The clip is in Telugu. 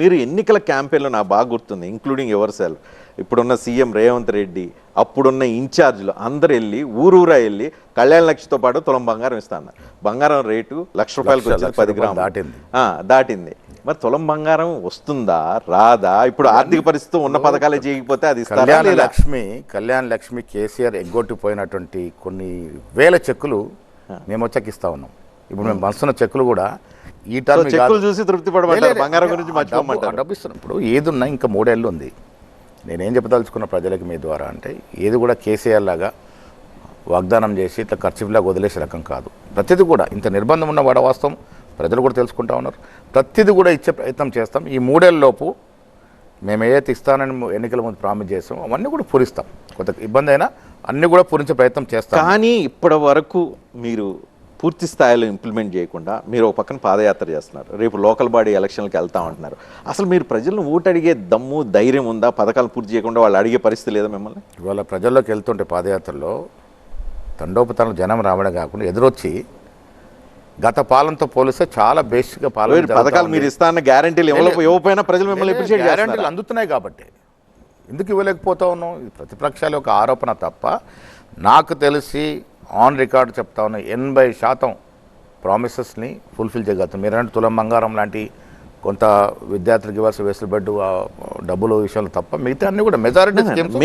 మీరు ఎన్నికల క్యాంపెయిన్లో నాకు బాగా గుర్తుంది, ఇంక్లూడింగ్ యువర్ సెల్ఫ్, ఇప్పుడున్న సీఎం రేవంత్ రెడ్డి, అప్పుడున్న ఇన్ఛార్జ్లు అందరు వెళ్ళి ఊరూరా వెళ్ళి కళ్యాణ లక్ష్మితో పాటు తులం బంగారం ఇస్తాను. బంగారం రేటు ₹1,00,000 వచ్చింది, 10 గ్రాములు దాటింది. మరి తులం బంగారం వస్తుందా రాదా? ఇప్పుడు ఆర్థిక పరిస్థితి ఉన్న పథకాలే చేయకపోతే అది కళ్యాణ లక్ష్మి కేసీఆర్ ఎగ్గొట్టిపోయినటువంటి కొన్ని వేల చెక్కులు మేము వచ్చాక ఇస్తా ఉన్నాం. ఇప్పుడు మేము పంచుతున్న చెక్కులు కూడా ఈ చెక్కులు చూసి తృప్తి పడమంటారు, బంగారం గురించి మర్చిపోమంటారు. డబ్బు ఇస్తున్నాం. ఇప్పుడు ఏదున్నా ఇంకా 3 ఏళ్ళు ఉంది. నేనేం చెప్పదలుచుకున్న ప్రజలకి మీ ద్వారా అంటే, ఏది కూడా కేసీఆర్ లాగా వాగ్దానం చేసి ఇట్లా ఖర్చులాగా వదిలేసే రకం కాదు. ప్రతిదీ కూడా ఇంత నిర్బంధం ఉన్న వాడ వాస్తవం ప్రజలు కూడా తెలుసుకుంటా ఉన్నారు. ప్రతిదీ కూడా ఇచ్చే ప్రయత్నం చేస్తాం. ఈ 3 ఏళ్ళలోపు మేము ఏదైతే ఇస్తానని ఎన్నికల ముందు ప్రామిస్ చేస్తామో అవన్నీ కూడా పూరిస్తాం. కొంత ఇబ్బంది అయినా అన్నీ కూడా పూరించే ప్రయత్నం చేస్తాం. కానీ ఇప్పటి వరకు మీరు పూర్తి స్థాయిలో ఇంప్లిమెంట్ చేయకుండా మీరు ఒక పక్కన పాదయాత్ర చేస్తున్నారు, రేపు లోకల్ బాడీ ఎలక్షన్లకు వెళ్తా ఉంటున్నారు. అసలు మీరు ప్రజలను ఓటు అడిగే దమ్ము ధైర్యం ఉందా? పథకాలు పూర్తి చేయకుండా వాళ్ళు అడిగే పరిస్థితి లేదా మిమ్మల్ని? ఇవాళ ప్రజల్లోకి వెళ్తుంటే పాదయాత్రలో తండోపతంలో జనం రావడం కాకుండా ఎదురొచ్చి గత పాలనతో పోలిస్తే చాలా బేసిక్గా పథకాలు మీరు ఇస్తాన్న గ్యారంటీలు ఇవ్వకపోయినా ప్రజలు మిమ్మల్ని అప్రిషియేట్ చేస్తున్నారు. గ్యారంటీలు అందుతున్నాయి కాబట్టి ఎందుకు ఇవ్వలేకపోతా ఉన్నాం? ఇది ప్రతిపక్షాల యొక్క ఆరోపణ తప్ప నాకు తెలిసి ఆన్ రికార్డు చెప్తా ఉన్నా 80% ప్రామిసెస్ని ఫుల్ఫిల్ చేయగలుగుతాం. మీరంటే తులం బంగారం లాంటి కొంత విద్యార్థులకు ఇవ్వాల్సిన వెసులుబడ్డు డబ్బుల విషయంలో తప్ప మిగతా అన్ని కూడా మెజారిటీ స్కీమ్స్